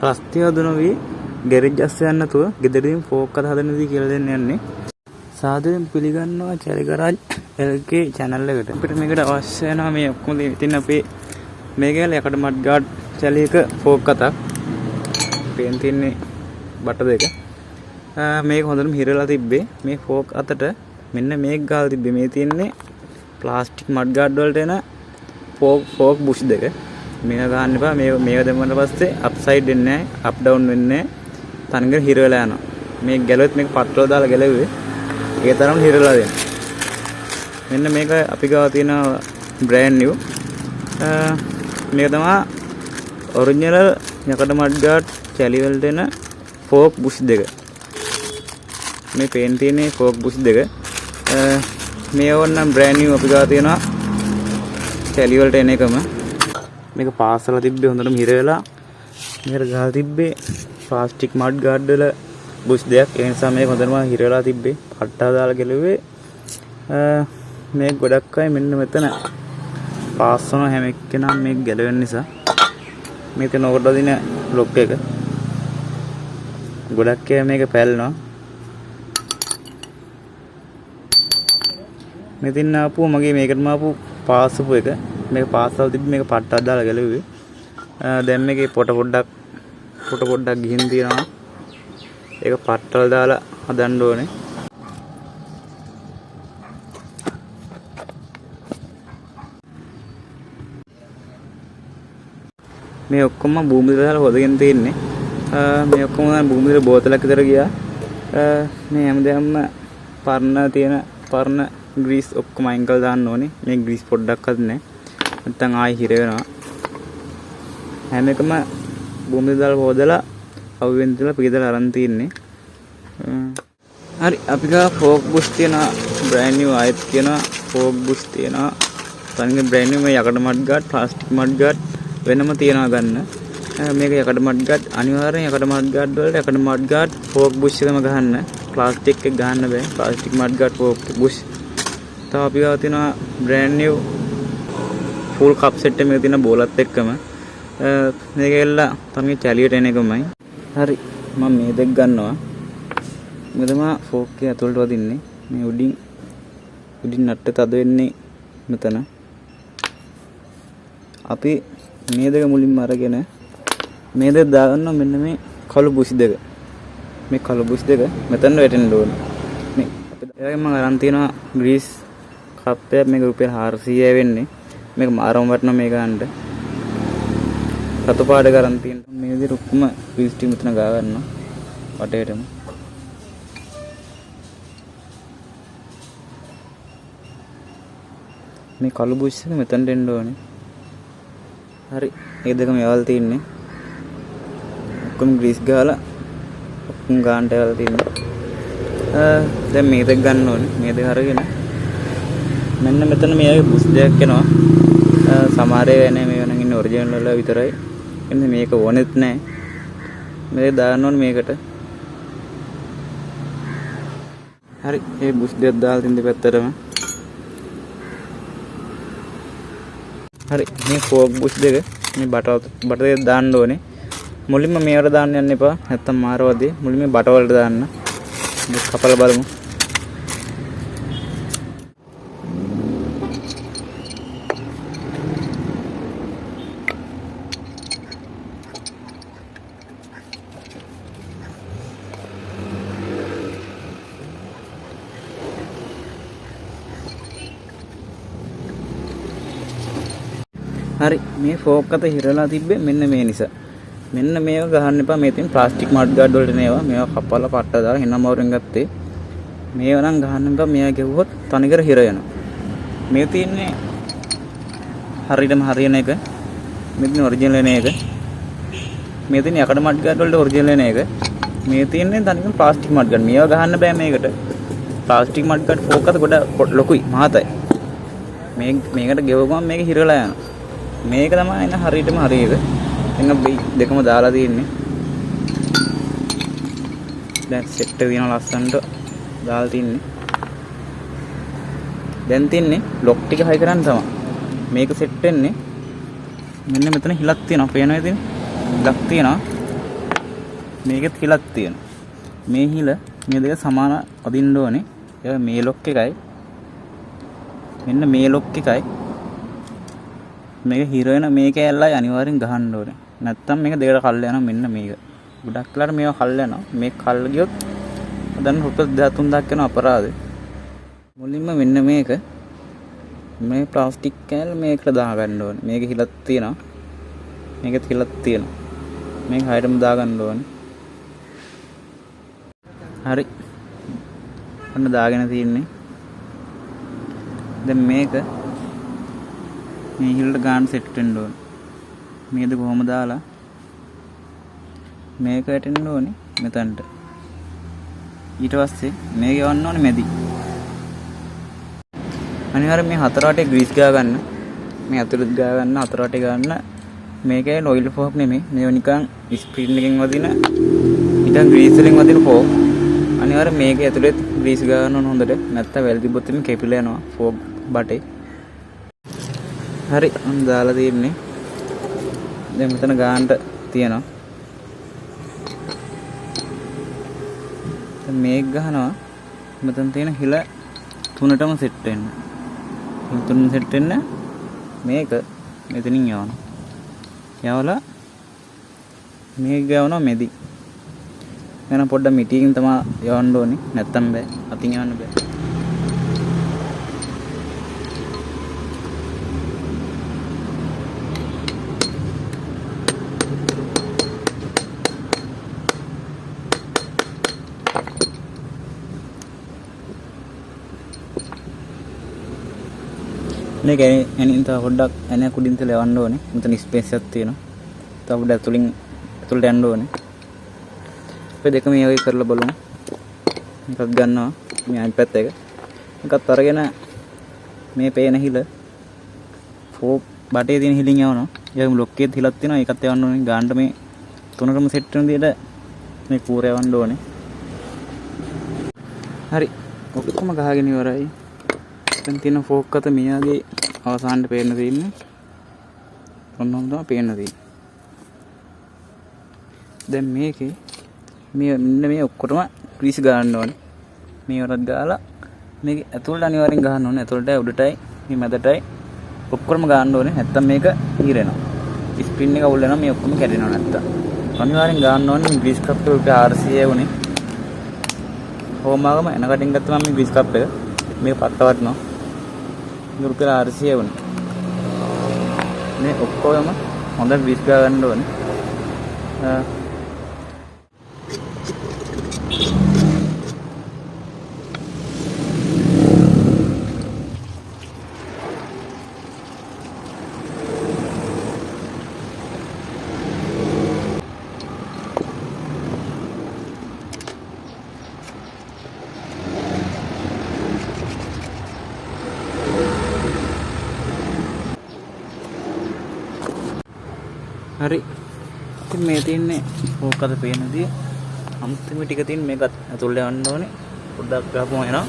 රස්තිය හදනවි garage අස්ස යන්න නැතුව ගෙදරින් ෆෝක් අත හදන්නදී කියලා දෙන්න යන්නේ. සාදරයෙන් පිළිගන්නවා චැලි ගරාජ් LK channel එකට. අපිට මේකට අවශ්‍ය වෙනවා මේ ඔක්කොම ඉතින් අපේ මේකේ යකඩ මඩ් ගාඩ් චැලි එක ෆෝක් අතක්. පේන් තියන්නේ බට දෙක. මේක හොඳටම හිරලා තිබ්බේ. මේ ෆෝක් අතට මෙන්න මේක ගාලා තිබ්බේ. මේ තියෙන්නේ ප්ලාස්ටික් මඩ් ගාඩ් වලට එන ෆෝක් බුෂ් දෙක. මේක ගන්න එපා. මේක දැම්මම පස්සේ අප්සයිඩ් වෙන්නේ නැහැ, අප් ඩවුන් වෙන්නේ නැහැ. තනිකර හිර වෙලා යනවා. මේක ගැලුවොත් මේක පට්ටල දාලා ගැලුවේ. ඒ තරම් හිරලා දෙන්න. මෙන්න මේක අපි ගාව තියෙන බ්‍රෑන්ඩ් නිව්. මේක තමයි ඔරිජිනල් යකඩ මඩ් ගාඩ් චැලි වලට එන ෆෝක් බුෂ් දෙක. මේ පේන් තියෙන්නේ ෆෝක් බුෂ් දෙක. මේ ඕනනම් බ්‍රෑන්ඩ් නිව් අපි ගාව තියෙනවා චැලි වලට එන එකම. මේක පාසල තිබ්බේ හොඳටම හිර වෙලා. මේකට ගහලා තිබ්බේ ප්ලාස්ටික් මඩ් ගාඩ් වල බුෂ් දෙයක්. ඒ නිසා මේක හොඳටම හිර වෙලා තිබ්බේ. පට්ටා දාලා ගැලුවේ. මේ ගොඩක් අය මෙන්න මෙතන පාස් කරන හැම එක්කෙනාම මේක ගැලවෙන නිසා මේ තන ඔකට දින ලොක් එක ගොඩක් අය මේක පැලනවා. මෙතින් ආපුව මගේ මේකටම ආපු පාස්පු එක. මේක පාස්සල් තිබ්බ මේක පට්ටක් දාලා ගැලුවේ. දැන් මේකේ පොට පොඩ්ඩක් ගිහින් තියෙනවා. ඒක පට්ටල් දාලා හදන්න ඕනේ. මේ ඔක්කොම භූමියට දාලා හොදගෙන තියෙන්නේ. මේ ඔක්කොම භූමියට බෝතලක් විතර ගියා. මේ හැමදේම පරණ ග්‍රීස් ඔක්කොම අයින් කරලා දාන්න ඕනේ. මේ ග්‍රීස් පොඩ්ඩක්වත් නැහැ. නැත්තම් ආයි හිර වෙනවා. හැම එකම භූමියට දාලා හොදලා අවුවෙන් දාලා පිටදලා අරන් තින්නේ. හරි අපි ගා ෆෝක් බුෂ් තියෙනවා. බ්‍රෑන්ඩ් නිව් ආයෙත් තියෙනවා ෆෝක් බුෂ් තියෙනවා. තනිකර බ්‍රෑන්ඩ් නිව් මේ යකඩ mud guard plastic mud guard වෙනම තියනවා ගන්න. මේක යකඩ මඩ් ගාඩ් අනිවාර්යෙන් යකඩ මඩ් ගාඩ් වලට යකඩ මඩ් ගාඩ් ෆෝක් බුෂ් එකම ගහන්න. ප්ලාස්ටික් එක ගහන්න බෑ. Plastic mud guard folk Bush. තව අපි ගාව තියෙනවා බ්‍රෑන්ඩ් නිව් ෆුල් කප් සෙට් එකේ තියෙන බෝලත් එක්කම. මේක එල්ල තමයි චැලියට එන එකමයි. හරි මම මේ දෙක ගන්නවා. මේ තමයි ෆෝක් එක ඇතුළට වදින්නේ. මේ උඩින් නට්ට තද වෙන්නේ මෙතන. අපි මේ දෙක මුලින්ම අරගෙන මේ දෙක දාගන්නවා. මෙන්න මේ කළු බුෂ් දෙක. මේ කළු බුෂ් දෙක මෙතන වැටෙන්න ඕනේ. මේ අපි මම අරන් තියනවා ග්‍රීස් කප් එක. මේක රුපියල් 400යි වෙන්නේ. මේක මාරම වටනවා මේ ගන්නට. රතු පාට කරන් තියෙනවා. මේ විදිහට ඔක්කොම ග්‍රීස් ටික මෙතන ගා ගන්නවා වටේටම. මේ කළු බුෂ් එක මෙතනට එන්න ඕනේ. හරි මේ දෙකම යවල් තින්නේ. ඔක්කොම ග්‍රීස් ගාලා ඔක්කොම ගාන්ට යවල් තින්නේ. දැන් මේ දෙක ගන්න ඕනේ. මේ දෙක අරගෙන මෙන්න මෙතන මේගේ බුෂ් දෙයක් එනවා. සමහරේ වෙන්නේ මේ වෙනන් ඉන්නේ ඔරිජිනල් වල විතරයි. එන්නේ මේක ඕනෙත් නැහැ. මේක දාන්න ඕනේ මේකට. හරි මේ බුෂ් දෙක දාලා තින් දෙපැත්තටම. හරි මේ ෆෝක් බුෂ් දෙක මේ බට දෙක දාන්න ඕනේ. මුලින්ම මේවට දාන්න යන්න එපා. නැත්තම් මාරවදී. මුලින්ම බට වලට දාන්න. මේක කපලා බලමු. හරි මේ ෆෝක් අත හිරලා තිබ්බේ මෙන්න මේ නිසා. මෙන්න මේව ගහන්න එපා. මේ තියෙන ප්ලාස්ටික් මඩ් ගාඩ් වලට නේවා. මේවා කපලා පට්ට දාලා හිනම වරෙන් ගත්තේ. මේව නම් ගහන්න එපා. මේවා ගෙවුවොත් තනිකර හිර වෙනවා. මේ තියෙන්නේ හරියටම හරියන එක. මේ තියෙන ඔරිජිනල් එන එක. මේ තියෙන යකඩ මඩ් ගාඩ් වලට ඔරිජිනල් එන එක. මේ තියෙන්නේ තනිකර ප්ලාස්ටික් මඩ් ගාඩ්. මේවා ගහන්න බෑ මේකට. ප්ලාස්ටික් මඩ් ගාඩ් ෆෝක් අත ගොඩ ලොකුයි මහතයි. මේකට ගෙවුවම මේක හිරලා යනවා. මේක තමයි එන හරියටම හරි එක. එන්න දෙකම දාලා තියෙන්නේ. දැන් සෙට් එක දිනන ලස්සනට දාලා තින්නේ. දැන් තින්නේ ලොක් ටික හයි කරන්න තමයි. මේක සෙට් වෙන්නේ. මෙන්න මෙතන හිලක් තියෙනවා. පේනවද ඉතින්? හිලක් තියෙනවා. මේකෙත් හිලක් තියෙනවා. මේ හිල මේ දෙක සමාන අදින්න ඕනේ. ඒ මේ ලොක් එකයි මෙන්න මේ ලොක් එකයි මේක හිර වෙන මේක ඇල්ලයි අනිවාර්යෙන් ගහන්න ඕනේ. නැත්තම් මේක දෙකට කල්ල යනවා. මෙන්න මේක. ගොඩක් වෙලාවට මේවා කල්ල යනවා. මේක කල්ල ගියොත් දැන් රුපියල් 2000 යන අපරාධේ. මුලින්ම මෙන්න මේක මේ ප්ලාස්ටික් කෑල්ල මේකට දාගන්න ඕනේ. මේක හිලක් තියෙනවා. මේකෙත් හිලක් තියෙනවා. මේක හයිටම දාගන්න ඕනේ. හරි. ඔන්න දාගෙන තියෙන්නේ. දැන් මේක මේ හිලට ගන්න සෙට් වෙන්න ඕනේ. මේද කොහොම දාලා මේක වැටෙන්න ඕනේ මෙතනට. ඊට පස්සේ මේක යවන්න ඕනේ මැදි. අනිවාර්යෙන් මේ හතර වටේ ග්‍රීස් ගා ගන්න. මේ අතුරුත් ගා ගන්න හතර වටේ ගන්න. මේකේ ඔයිල් ෆෝක් නෙමෙයි. මේව නිකන් ස්ප්‍රින් එකෙන් වදින නිකන් ග්‍රීස් වලින් වදින ෆෝක්. අනිවාර්යෙන් මේකේ ඇතුලේ ග්‍රීස් ගා ගන්න ඕන හොඳට. නැත්නම් වැල් තිබ්බොත් එimhe කැපිලා යනවා ෆෝක් බටේ. හරි මම දාලා තියෙන්නේ. දැන් මෙතන ගානට තියෙනවා. දැන් මේක ගහනවා. මෙතන තියෙන හිල තුනටම සෙට් වෙන්න. තුනම සෙට් වෙන්න මේක මෙතනින් යවනවා. යවලා මේක ගවනවා මෙදි. එන පොඩ්ඩක් මිටිකින් තමයි යවන්න ඕනේ. නැත්තම් බෑ. අතින් යවන්න බෑ. මේක එනින් තව පොඩ්ඩක් එන කුඩින් තල යවන්න ඕනේ. මෙතන ස්පේස් එකක් තියෙනවා. තව පොඩ්ඩක් ඇතුළට යන්න ඕනේ. අපි දෙක මේ වගේ කරලා බලමු. එකක් ගන්නවා මේ අනිත් පැත්ත එක. එකත් අරගෙන මේ පේන හිල ෆෝක් බටේ තියෙන හිලින් යවනවා. ඊළඟ බ්ලොක් එකේ හිලක් තියෙනවා. ඒකත් යවන්න ඕනේ. ගානට මේ තුනටම සෙට් වෙන විදිහට මේ කූර යවන්න ඕනේ. හරි. ඔක්කොම ගහගෙන ඉවරයි. දැන් තියෙන ෆෝක් අත මෙයාගේ අවසානට පේන්න තියෙන්නේ. ඔන්නම තමයි පේන්න තියෙන්නේ. දැන් මේකේ මේ ඔක්කොටම ග්‍රීස් ගන්න ඕනේ. මේවරත් ගාලා මේක ඇතුළට අනිවාර්යෙන් ගහන්න ඕනේ. ඇතුළටයි උඩටයි මේ මැදටයි ඔක්කොම ගන්න ඕනේ. නැත්තම් මේක ඊරෙනවා. ස්ප්‍රින් එක අවුල් වෙනවා. මේ ඔක්කොම කැඩෙනවා නැත්තම්. අනිවාර්යෙන් ගන්න ඕනේ ග්‍රීස් කප් එක රුපියල් 400 වුණේ. හෝමාගම එන කටින් ගත්තා මම මේ ග්‍රීස් කප් එක. මේක පට්ට වටනවා. රුපියල් 400 වුණේ. මේ ඔක්කොම හොඳට ග්‍රීස් ගා ගන්න ඕනේ. හරි. ඉතින් මේ තියෙන්නේ ෆෝක් අත පේනදී අන්තිම ටික තියෙන මේකත් ඇතුළට යවන්න ඕනේ. පොඩ්ඩක් ගහපුවම එනවා.